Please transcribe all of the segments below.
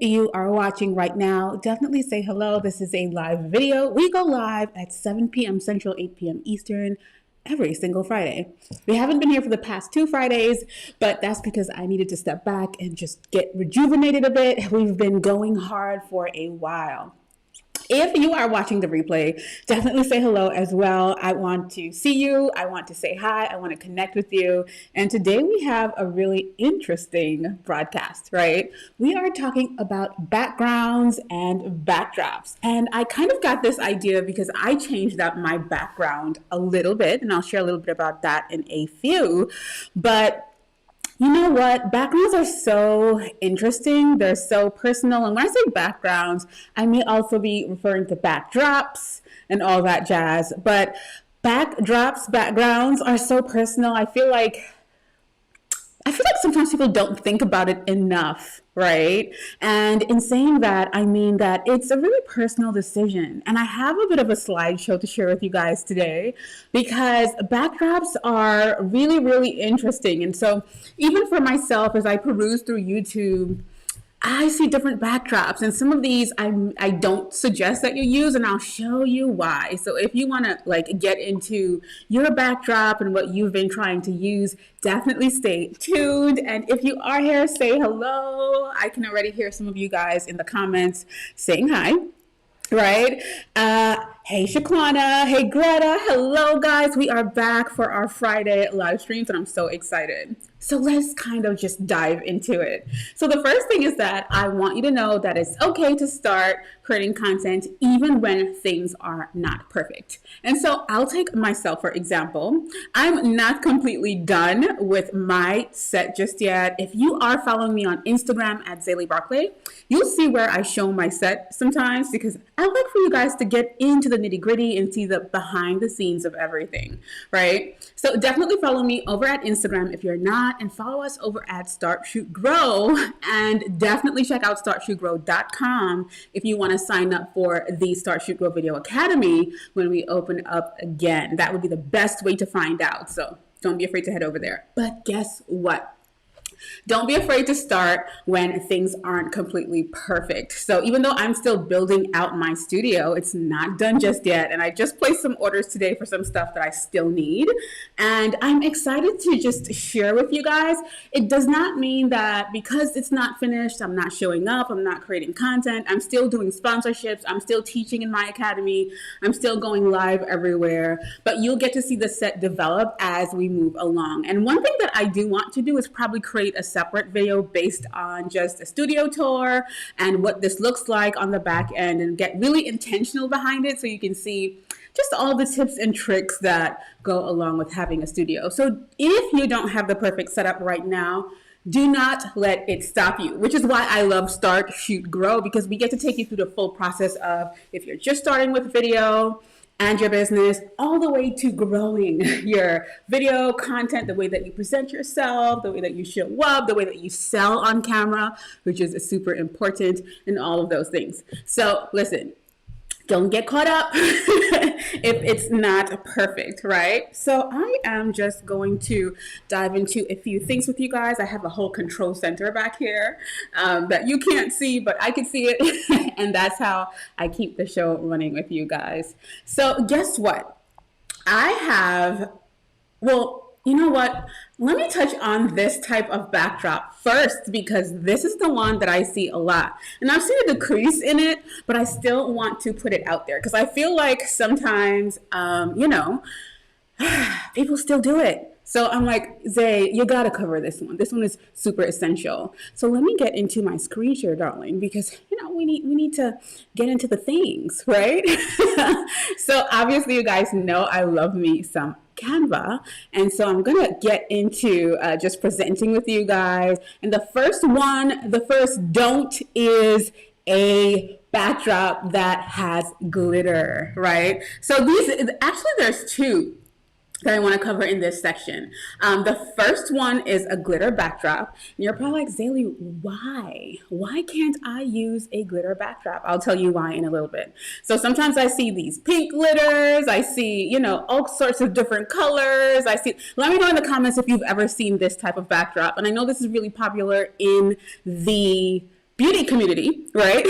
you are watching right now, definitely say hello. This is a live video. We go live at 7 p.m. Central, 8 p.m. Eastern every single Friday. We haven't been here for the past 2 Fridays, but that's because I needed to step back and just get rejuvenated a bit. We've been going hard for a while. If you are watching the replay, definitely say hello as well. I want to see you. I want to say hi. I want to connect with you. And today we have a really interesting broadcast, right? We are talking about backgrounds and backdrops. And I kind of got this idea because I changed up my background a little bit, and I'll share a little bit about that in a few. But you know what? Backgrounds are so interesting. They're so personal. And when I say backgrounds, I may also be referring to backdrops and all that jazz. But backgrounds are so personal. I feel like sometimes people don't think about it enough, right? And in saying that, I mean that it's a really personal decision. And I have a bit of a slideshow to share with you guys today because backdrops are really, really interesting. And so even for myself, as I peruse through YouTube, I see different backdrops, and some of these I don't suggest that you use, and I'll show you why. So if you want to get into your backdrop and what you've been trying to use, definitely stay tuned. And if you are here, say hello. I can already hear some of you guys in the comments saying hi. Right? Hey, Shaquana. Hey, Greta. Hello, guys. We are back for our Friday live streams, and I'm so excited. So let's kind of just dive into it. So the first thing is that I want you to know that it's okay to start creating content even when things are not perfect. And so I'll take myself, for example. I'm not completely done with my set just yet. If you are following me on Instagram at Zaylee Barclay, you'll see where I show my set sometimes because I like for you guys to get into the nitty gritty and see the behind the scenes of everything, right? So definitely follow me over at Instagram if you're not, and follow us over at Start Shoot Grow, and definitely check out startshootgrow.com if you want to sign up for the Start Shoot Grow Video Academy when we open up again. That would be the best way to find out. So don't be afraid to head over there. But guess what? Don't be afraid to start when things aren't completely perfect. So even though I'm still building out my studio, it's not done just yet. And I just placed some orders today for some stuff that I still need. And I'm excited to just share with you guys. It does not mean that because it's not finished, I'm not showing up, I'm not creating content. I'm still doing sponsorships. I'm still teaching in my academy. I'm still going live everywhere. But you'll get to see the set develop as we move along. And one thing that I do want to do is probably create a separate video based on just a studio tour and what this looks like on the back end, and get really intentional behind it so you can see just all the tips and tricks that go along with having a studio. So if you don't have the perfect setup right now, do not let it stop you, which is why I love Start, Shoot, Grow, because we get to take you through the full process of if you're just starting with video and your business, all the way to growing your video content, the way that you present yourself, the way that you show up, the way that you sell on camera, which is super important, and all of those things. So listen, don't get caught up if it's not perfect, right? So I am just going to dive into a few things with you guys. I have a whole control center back here that you can't see, but I can see it. And that's how I keep the show running with you guys. So guess what? You know what? Let me touch on this type of backdrop first, because this is the one that I see a lot. And I've seen a decrease in it, but I still want to put it out there because I feel like sometimes, people still do it. So I'm like, Zay, you gotta cover this one. This one is super essential. So let me get into my screen share, darling, because we need to get into the things, right? So obviously you guys know I love me some Canva, and so I'm gonna get into just presenting with you guys. And the first don't is a backdrop that has glitter, right? So there's two that I want to cover in this section. The first one is a glitter backdrop. And you're probably like, Zaylee, why? Why can't I use a glitter backdrop? I'll tell you why in a little bit. So sometimes I see these pink glitters. I see, all sorts of different colors. Let me know in the comments if you've ever seen this type of backdrop. And I know this is really popular in the beauty community, right?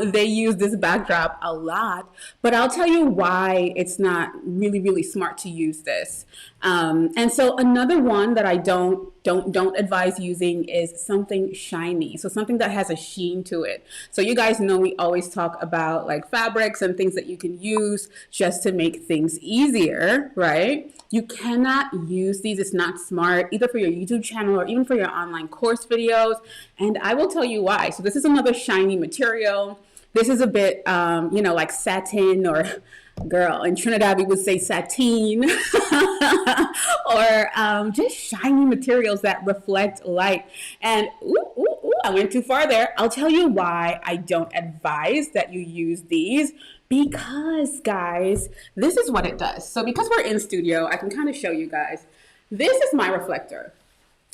They use this backdrop a lot, but I'll tell you why it's not really, really smart to use this. And so another one that I don't advise using is something shiny. So something that has a sheen to it. So you guys know we always talk about like fabrics and things that you can use just to make things easier, right? You cannot use these. It's not smart either for your YouTube channel or even for your online course videos. And I will tell you why. So this is another shiny material. This is a bit, like satin, or girl, in Trinidad we would say sateen, or just shiny materials that reflect light. And I went too far there. I'll tell you why I don't advise that you use these. Because, guys, this is what it does. So because we're in studio, I can kind of show you guys. This is my reflector.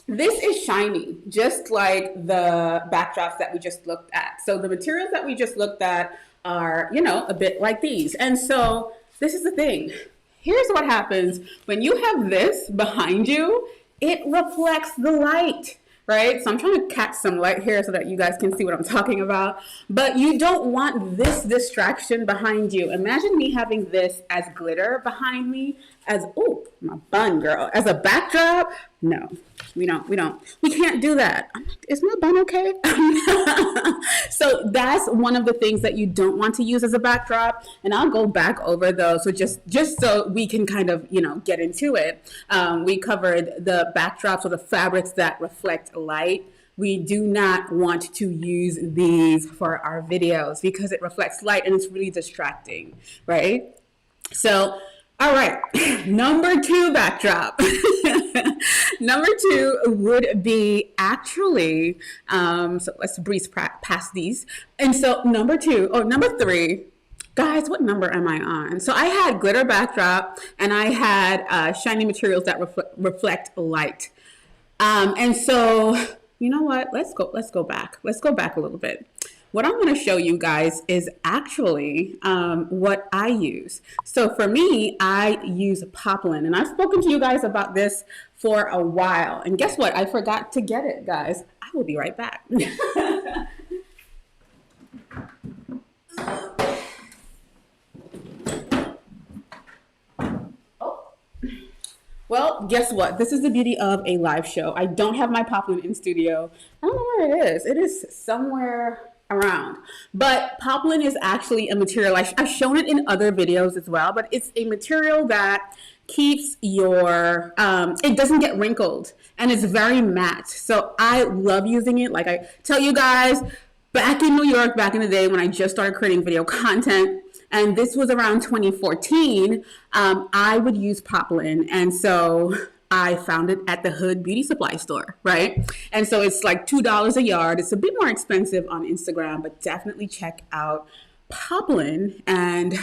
This is shiny, just like the backdrops that we just looked at. So the materials that we just looked at are, a bit like these. And so this is the thing. Here's what happens when you have this behind you. It reflects the light. Right? So I'm trying to catch some light here so that you guys can see what I'm talking about. But you don't want this distraction behind you. Imagine me having this as glitter behind me, as, oh, my bun, girl, as a backdrop. No, we can't do that. Is my bun okay? So that's one of the things that you don't want to use as a backdrop. And I'll go back over those. So just so we can kind of, get into it. We covered the backdrops or the fabrics that reflect light. We do not want to use these for our videos because it reflects light and it's really distracting, right? So, all right, number 2 backdrop. Number 2 would be actually, so let's breeze past these. And so number 3, guys, what number am I on? So I had glitter backdrop and I had shiny materials that reflect light. And so, you know what? Let's go back. Let's go back a little bit. What I'm going to show you guys is actually what I use. So for me, I use poplin, and I've spoken to you guys about this for a while. And guess what? I forgot to get it, guys. I will be right back. Well, guess what? This is the beauty of a live show. I don't have my poplin in studio. I don't know where it is. It is somewhere around. But poplin is actually a material, I've shown it in other videos as well, but it's a material that keeps your, it doesn't get wrinkled and it's very matte. So I love using it. Like I tell you guys, back in New York, back in the day when I just started creating video content, and this was around 2014, I would use poplin. And so I found it at the Hood Beauty Supply store, right? And so it's like $2 a yard. It's a bit more expensive on Instagram, but definitely check out poplin. And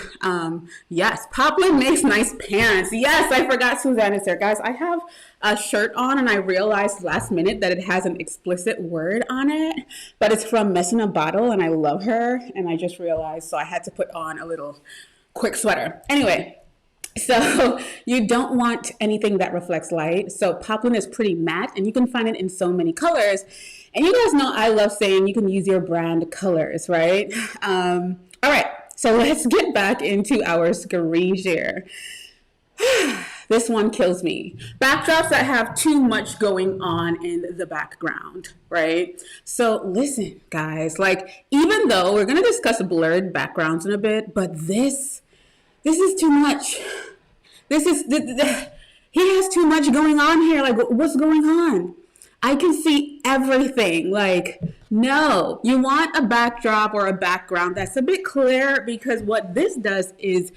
yes, poplin makes nice pants. Yes, I forgot Suzanne is there. Guys, I have a shirt on and I realized last minute that it has an explicit word on it, but it's from Mess in a Bottle and I love her. And I just realized, so I had to put on a little quick sweater. Anyway, so you don't want anything that reflects light. So poplin is pretty matte and you can find it in so many colors. And you guys know I love saying you can use your brand colors, right? All right, so let's get back into our screen share. This one kills me. Backdrops that have too much going on in the background, right? So listen, guys, like even though we're going to discuss blurred backgrounds in a bit, but this is too much. He has too much going on here. Like, what's going on? I can see everything. Like, no, you want a backdrop or a background that's a bit clear, because what this does is,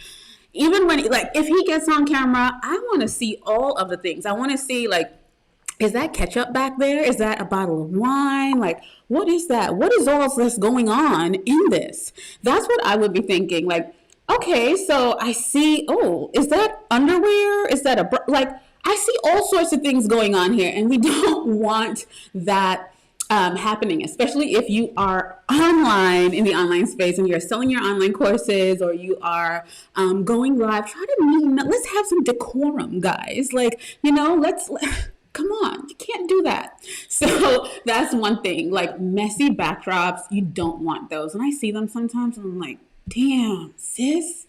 even when, like, if he gets on camera, I want to see all of the things. I want to see, like, is that ketchup back there? Is that a bottle of wine? Like, what is that? What is all this going on in this? That's what I would be thinking. Like, okay, so I see, oh, is that underwear? Is that like, I see all sorts of things going on here, and we don't want that happening, especially if you are online in the online space and you're selling your online courses or you are going live. Let's have some decorum, guys. Like, Come on, you can't do that. So that's one thing. Like messy backdrops, you don't want those. And I see them sometimes and I'm like, damn, sis,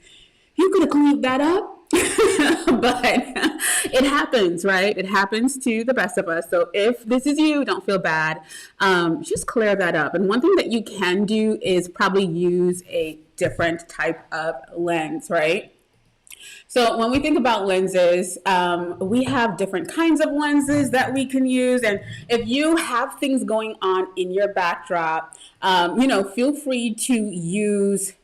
you could have cleaned that up. But it happens, right? It happens to the best of us. So if this is you, don't feel bad. Just clear that up. And one thing that you can do is probably use a different type of lens, right? So when we think about lenses, we have different kinds of lenses that we can use. And if you have things going on in your backdrop, feel free to use,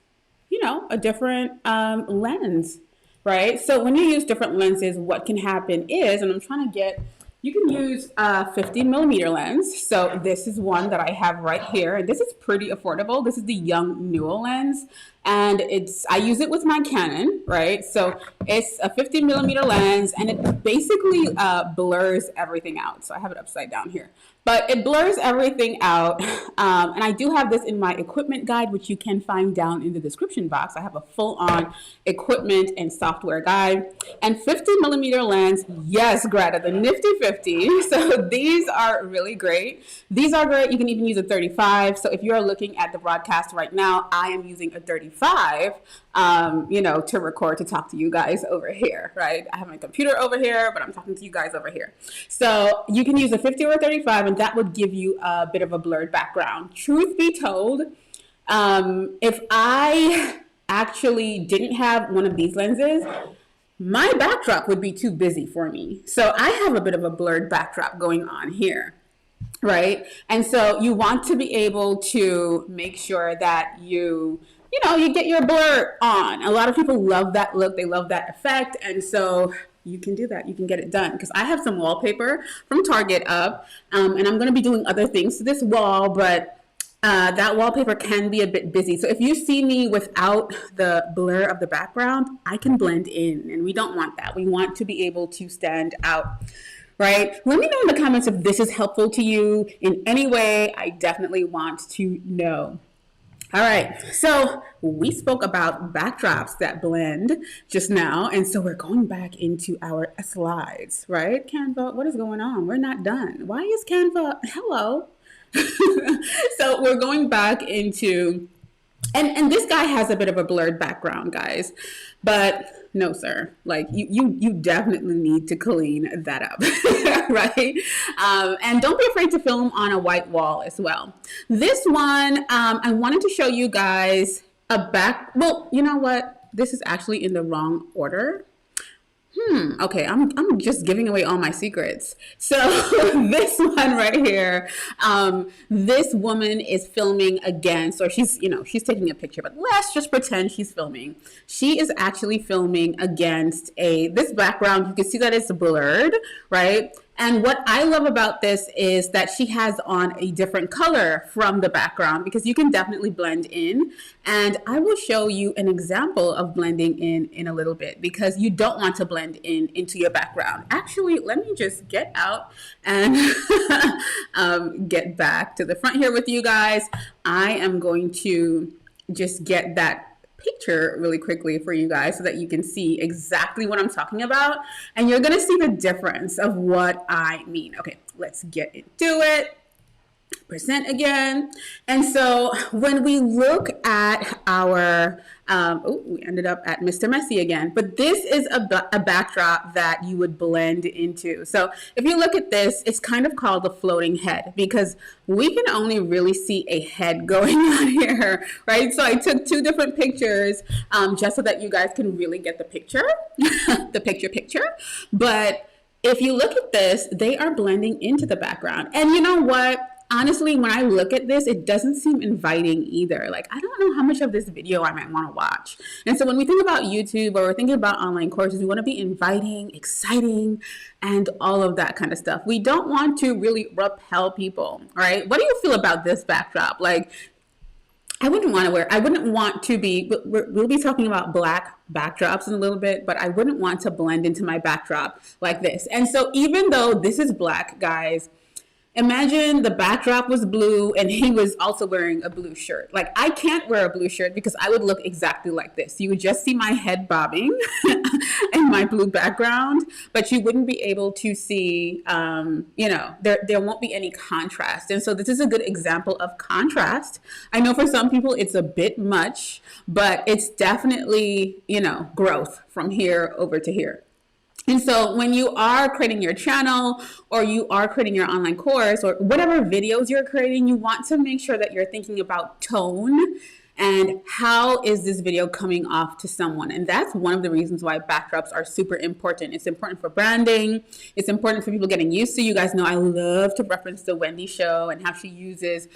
a different lens, right? So when you use different lenses, what can happen is, and I'm trying to get, you can use a 50 millimeter lens. So this is one that I have right here. And this is pretty affordable. This is the Young Newell lens. And I use it with my Canon, right? So it's a 50 millimeter lens and it basically blurs everything out. So I have it upside down here, but it blurs everything out. And I do have this in my equipment guide, which you can find down in the description box. I have a full on equipment and software guide. And 50 millimeter lens, yes, Greta, the nifty 50. So these are really great. These are great. You can even use a 35. So if you're looking at the broadcast right now, I am using a 35, to record, to talk to you guys over here, right? I have my computer over here, but I'm talking to you guys over here. So you can use a 50 or a 35, and that would give you a bit of a blurred background. Truth be told, if I actually didn't have one of these lenses, my backdrop would be too busy for me. So I have a bit of a blurred backdrop going on here, right? And so you want to be able to make sure that you get your blur on. A lot of people love that look. They love that effect. And so you can do that. You can get it done. Because I have some wallpaper from Target up, and I'm going to be doing other things to this wall, but that wallpaper can be a bit busy. So if you see me without the blur of the background, I can blend in, and we don't want that. We want to be able to stand out, right? Let me know in the comments if this is helpful to you in any way. I definitely want to know. All right, so we spoke about backdrops that blend just now, and so we're going back into our slides, right? Canva, what is going on? We're not done. Why is Canva, hello? So we're going back into, and this guy has a bit of a blurred background, guys, but no, sir. Like you definitely need to clean that up, right? And don't be afraid to film on a white wall as well. This one, I wanted to show you guys well, you know what? This is actually in the wrong order. Okay, I'm just giving away all my secrets. So this one right here, this woman is filming against, or she's taking a picture, but let's just pretend she's filming. She is actually filming against this background. You can see that it's blurred, right? And what I love about this is that she has on a different color from the background, because you can definitely blend in. And I will show you an example of blending in a little bit, because you don't want to blend into your background. Actually, let me just get out and get back to the front here with you guys. I am going to just get that picture really quickly for you guys so that you can see exactly what I'm talking about, and you're gonna see the difference of what I mean. Okay, let's get into it. Present again. And so when we look at our, we ended up at Mr. Messy again, but this is a backdrop that you would blend into. So if you look at this, it's kind of called the floating head, because we can only really see a head going on here, right? So I took two different pictures just so that you guys can really get the picture, the picture. But if you look at this, they are blending into the background. And you know what? Honestly, when I look at this, it doesn't seem inviting either. Like, I don't know how much of this video I might want to watch. And so when we think about YouTube, or we're thinking about online courses, we want to be inviting, exciting, and all of that kind of stuff. We don't want to really repel people, right? What do you feel about this backdrop? Like, I wouldn't want to be, we'll be talking about black backdrops in a little bit, but I wouldn't want to blend into my backdrop like this. And so even though this is black, guys, Imagine the backdrop was blue and he was also wearing a blue shirt. Like, I can't wear a blue shirt because I would look exactly like this. You would just see my head bobbing and my blue background, but you wouldn't be able to see, there won't be any contrast. And so this is a good example of contrast. I know for some people it's a bit much, but it's definitely, growth from here over to here. And so when you are creating your channel or you are creating your online course or whatever videos you're creating, you want to make sure that you're thinking about tone and how is this video coming off to someone. And that's one of the reasons why backdrops are super important. It's important for branding. It's important for people getting used to. You guys know I love to reference the Wendy show and how she uses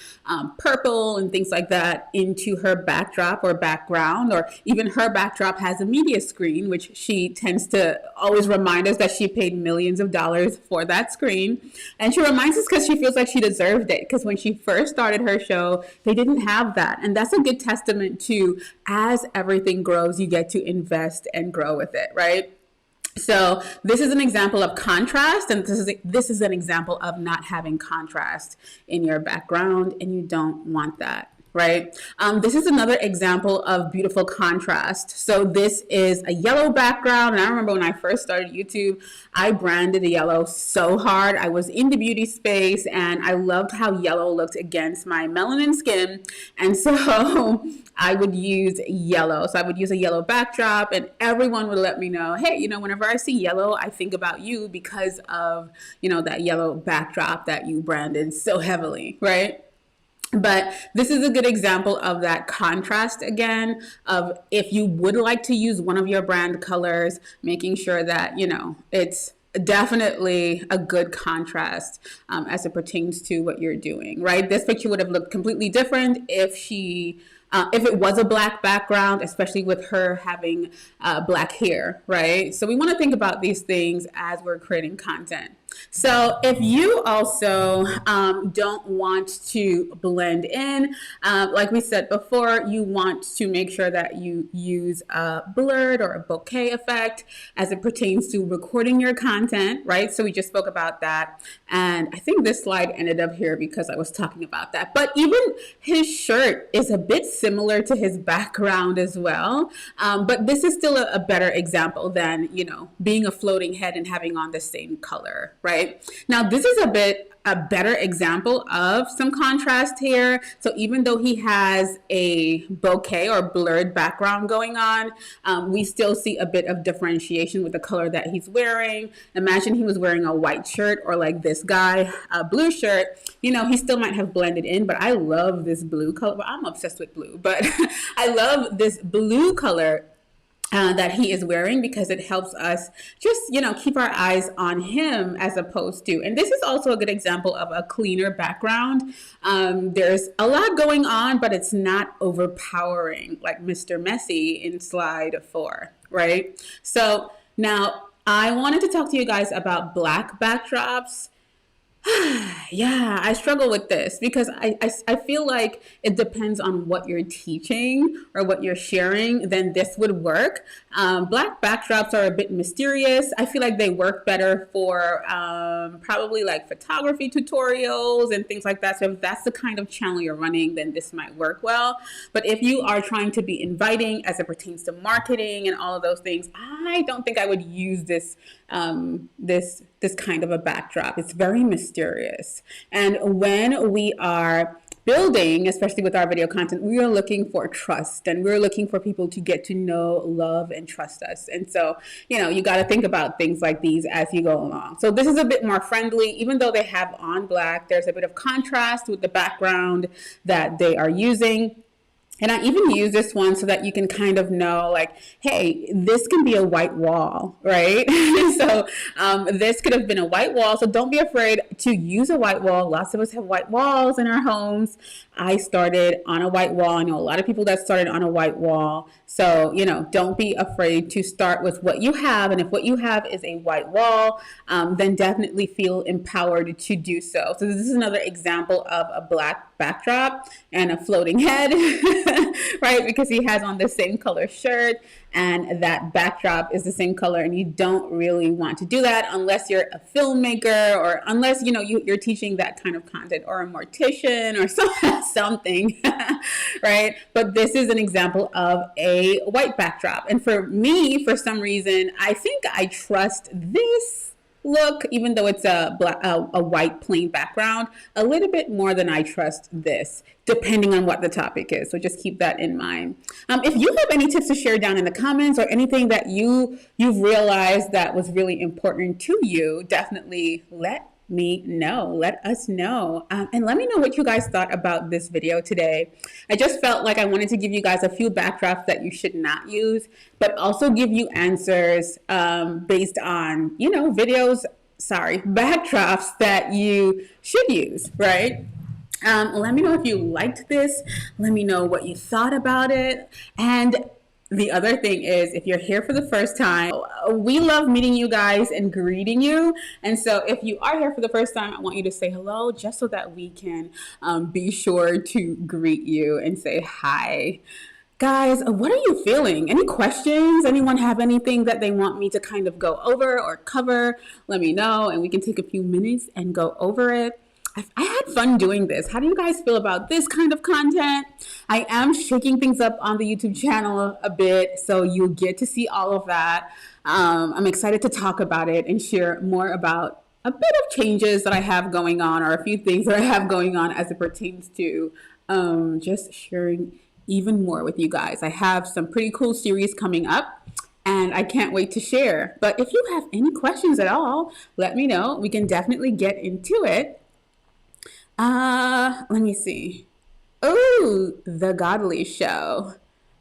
purple and things like that into her backdrop or background, or even her backdrop has a media screen, which she tends to always remind us that she paid millions of dollars for that screen. And she reminds us because she feels like she deserved it, because when she first started her show, they didn't have that. And that's a good testament to, as everything grows, you get to invest and grow with it, right? So this is an example of contrast, and this is an example of not having contrast in your background, and you don't want that, right? This is another example of beautiful contrast. So this is a yellow background, and I remember when I first started YouTube, I branded the yellow so hard. I was in the beauty space, and I loved how yellow looked against my melanin skin, and so I would use yellow. So I would use a yellow backdrop, and everyone would let me know, hey, whenever I see yellow, I think about you because of, that yellow backdrop that you branded so heavily, right? But this is a good example of that contrast again, of if you would like to use one of your brand colors, making sure that, it's definitely a good contrast as it pertains to what you're doing, right? This picture would have looked completely different if it was a black background, especially with her having black hair, right? So we want to think about these things as we're creating content. So if you also don't want to blend in, like we said before, you want to make sure that you use a blurred or a bokeh effect as it pertains to recording your content, right? So we just spoke about that. And I think this slide ended up here because I was talking about that. But even his shirt is a bit similar to his background as well. But this is still a better example than, being a floating head and having on the same color, right? Now, this is a better example of some contrast here. So even though he has a bokeh or blurred background going on, we still see a bit of differentiation with the color that he's wearing. Imagine he was wearing a white shirt, or like this guy, a blue shirt, he still might have blended in, but I love this blue color. Well, I'm obsessed with blue, but I love this blue color that he is wearing, because it helps us just, keep our eyes on him as opposed to, and this is also a good example of a cleaner background. There's a lot going on, but it's not overpowering like Mr. Messy in slide 4, right? So now I wanted to talk to you guys about black backdrops. Yeah, I struggle with this because I feel like it depends on what you're teaching or what you're sharing, then this would work. Black backdrops are a bit mysterious. I feel like they work better for probably like photography tutorials and things like that. So if that's the kind of channel you're running, then this might work well. But if you are trying to be inviting as it pertains to marketing and all of those things, I don't think I would use this this kind of a backdrop. It's very mysterious. And when we are building, especially with our video content, we are looking for trust, and we're looking for people to get to know, love, and trust us. And so, you got to think about things like these as you go along. So this is a bit more friendly, even though they have on black, there's a bit of contrast with the background that they are using. And I even use this one so that you can kind of know, like, hey, this can be a white wall, right? So this could have been a white wall. So don't be afraid to use a white wall. Lots of us have white walls in our homes. I started on a white wall. I know a lot of people that started on a white wall. So, don't be afraid to start with what you have. And if what you have is a white wall, then definitely feel empowered to do so. So this is another example of a black backdrop and a floating head, right? Because he has on the same color shirt. and that backdrop is the same color, and you don't really want to do that unless you're a filmmaker or unless you're teaching that kind of content, or a mortician or something, right? But this is an example of a white backdrop, and for me, for some reason, I think I trust this look, even though it's a white plain background, a little bit more than I trust this, depending on what the topic is. So just keep that in mind. If you have any tips to share down in the comments, or anything that you've realized that was really important to you, definitely let me know. Let us know. And let me know what you guys thought about this video today. I just felt like I wanted to give you guys a few backdrops that you should not use, but also give you answers based on, backdrops that you should use, right? Let me know if you liked this. Let me know what you thought about it. And the other thing is, if you're here for the first time, we love meeting you guys and greeting you. And so if you are here for the first time, I want you to say hello, just so that we can be sure to greet you and say hi. Guys, what are you feeling? Any questions? Anyone have anything that they want me to kind of go over or cover? Let me know, and we can take a few minutes and go over it. I had fun doing this. How do you guys feel about this kind of content? I am shaking things up on the YouTube channel a bit, so you'll get to see all of that. I'm excited to talk about it and share more about a bit of changes that I have going on, or a few things that I have going on as it pertains to just sharing even more with you guys. I have some pretty cool series coming up, and I can't wait to share. But if you have any questions at all, let me know. We can definitely get into it. Let me see. Oh, The Godly Show.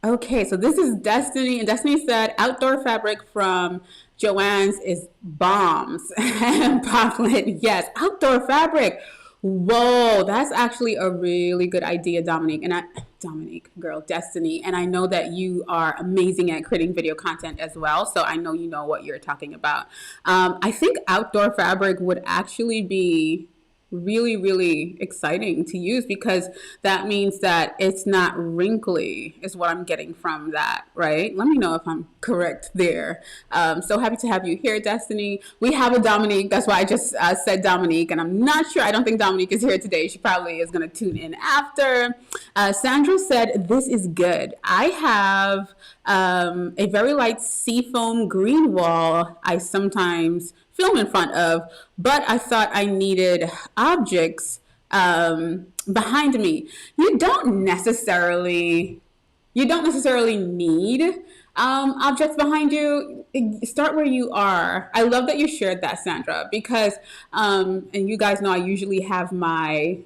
Okay, so this is Destiny, and Destiny said outdoor fabric from Joann's is bombs. And Poplin, yes, outdoor fabric. Whoa, that's actually a really good idea, Destiny. And I know that you are amazing at creating video content as well, so I know you know what you're talking about. I think outdoor fabric would actually be really, really exciting to use, because that means that it's not wrinkly, is what I'm getting from that, right? Let me know if I'm correct there. So happy to have you here, Destiny. We have a Dominique. That's why I just said Dominique, and I'm not sure. I don't think Dominique is here today. She probably is going to tune in after. Sandra said, this is good. I have a very light seafoam green wall I sometimes film in front of, but I thought I needed objects behind me. You don't necessarily need objects behind you. Start where you are. I love that you shared that, Sandra, because and you guys know I usually have my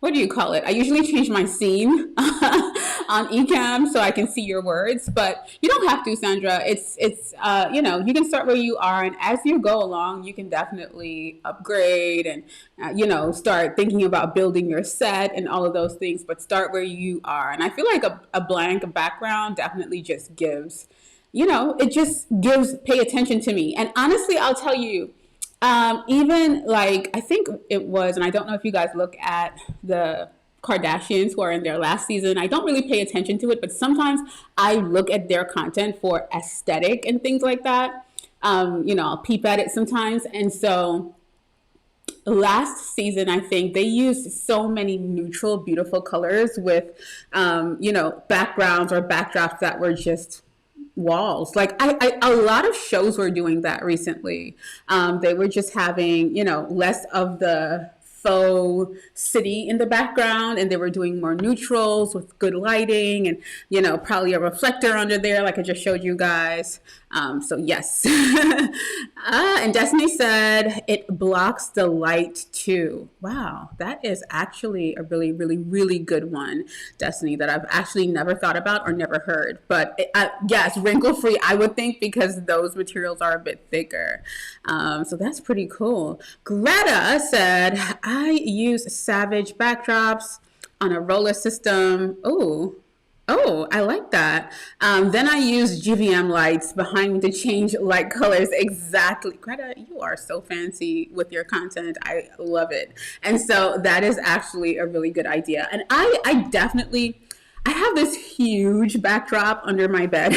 what do you call it? I usually change my scene on eCam so I can see your words, but you don't have to, Sandra. It's you can start where you are, and as you go along, you can definitely upgrade and start thinking about building your set and all of those things. But start where you are, and I feel like a blank background definitely just gives, pay attention to me. And honestly, I'll tell you. Even like, I think it was, and I don't know if you guys look at the Kardashians who are in their last season. I don't really pay attention to it, but sometimes I look at their content for aesthetic and things like that. I'll peep at it sometimes. And so last season, I think they used so many neutral, beautiful colors with, backgrounds or backdrops that were just walls. Like a lot of shows were doing that recently. They were just having, less of the faux city in the background, and they were doing more neutrals with good lighting and, probably a reflector under there like I just showed you guys. So yes. And Destiny said it blocks the light too. Wow, that is actually a really, really, really good one, Destiny, that I've actually never thought about or never heard. But yes, wrinkle free, I would think, because those materials are a bit thicker. So that's pretty cool. Greta said, I use Savage backdrops on a roller system. Oh, I like that. Then I use GVM lights behind me to change light colors. Exactly. Greta, you are so fancy with your content. I love it. And so that is actually a really good idea. And I definitely, I have this huge backdrop under my bed.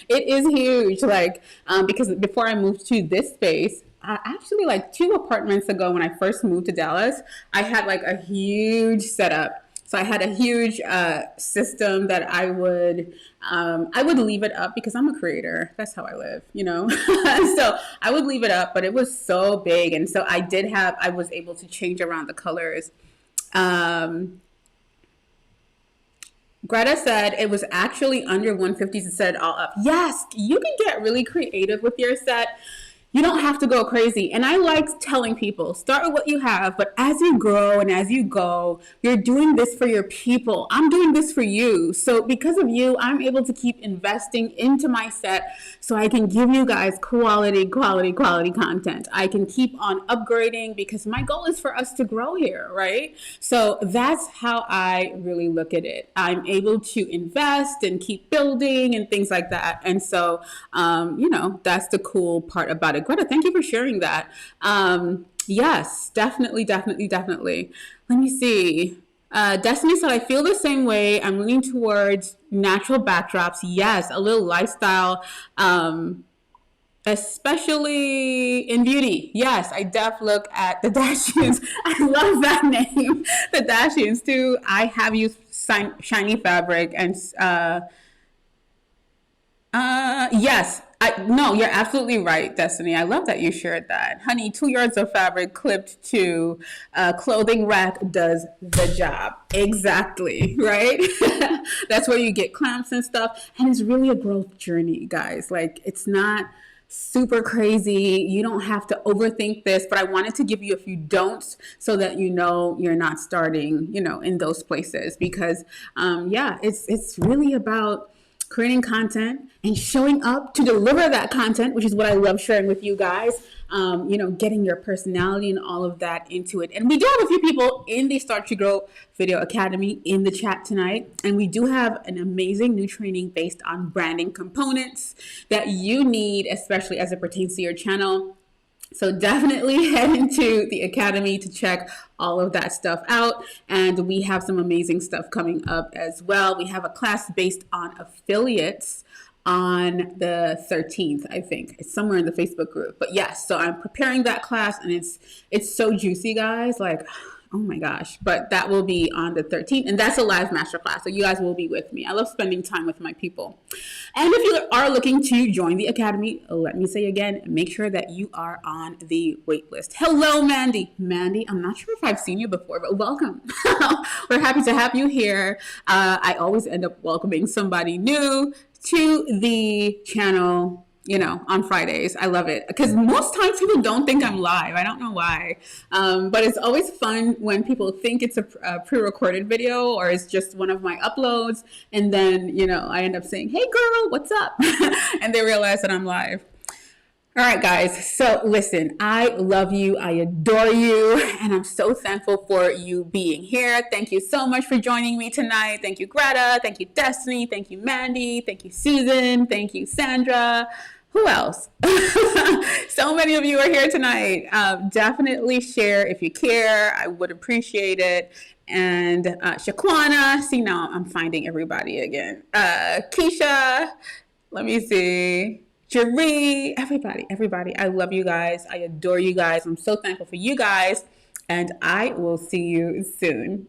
It is huge, like, because before I moved to this space, actually like 2 apartments ago when I first moved to Dallas, I had like a huge setup. So I had a huge system that I would leave it up because I'm a creator. That's how I live, you know. So I would leave it up, but it was so big, and so I was able to change around the colors. Um, Greta said it was actually under 150 to set it all up. Yes, you can get really creative with your set. You don't have to go crazy. And I like telling people, start with what you have, but as you grow and as you go, you're doing this for your people. I'm doing this for you. So because of you, I'm able to keep investing into my set so I can give you guys quality content. I can keep on upgrading because my goal is for us to grow here, right? So that's how I really look at it. I'm able to invest and keep building and things like that. And so, that's the cool part about it. Greta, thank you for sharing that. Yes, definitely. Let me see. Destiny said, I feel the same way. I'm leaning towards natural backdrops. Yes, a little lifestyle, especially in beauty. Yes, I def look at the Dashians. I love that name. The Dashians too. I have used shiny fabric and yes. No, you're absolutely right, Destiny. I love that you shared that. Honey, 2 yards of fabric clipped to a clothing rack does the job. Exactly, right? That's where you get clamps and stuff. And it's really a growth journey, guys. Like, it's not super crazy. You don't have to overthink this, but I wanted to give you a few don'ts so that you know you're not starting, in those places because, it's really about creating content and showing up to deliver that content, which is what I love sharing with you guys. Getting your personality and all of that into it. And we do have a few people in the Start to Grow Video Academy in the chat tonight. And we do have an amazing new training based on branding components that you need, especially as it pertains to your channel. So definitely head into the Academy to check all of that stuff out. And we have some amazing stuff coming up as well. We have a class based on affiliates on the 13th, I think. It's somewhere in the Facebook group. But yes, so I'm preparing that class and it's so juicy, guys. Like, oh my gosh. But that will be on the 13th. And that's a live masterclass. So you guys will be with me. I love spending time with my people. And if you are looking to join the Academy, let me say again, make sure that you are on the wait list. Hello, Mandy. Mandy, I'm not sure if I've seen you before, but welcome. We're happy to have you here. I always end up welcoming somebody new to the channel, on Fridays. I love it because most times people don't think I'm live. I don't know why. But it's always fun when people think it's a pre-recorded video or it's just one of my uploads. And then, I end up saying, hey girl, what's up? And they realize that I'm live. All right, guys. So listen, I love you. I adore you. And I'm so thankful for you being here. Thank you so much for joining me tonight. Thank you, Greta. Thank you, Destiny. Thank you, Mandy. Thank you, Susan. Thank you, Sandra. Who else? So many of you are here tonight. Definitely share if you care. I would appreciate it. And Shaquana. See, now I'm finding everybody again. Keisha. Let me see. Jeree, everybody. I love you guys. I adore you guys. I'm so thankful for you guys. And I will see you soon.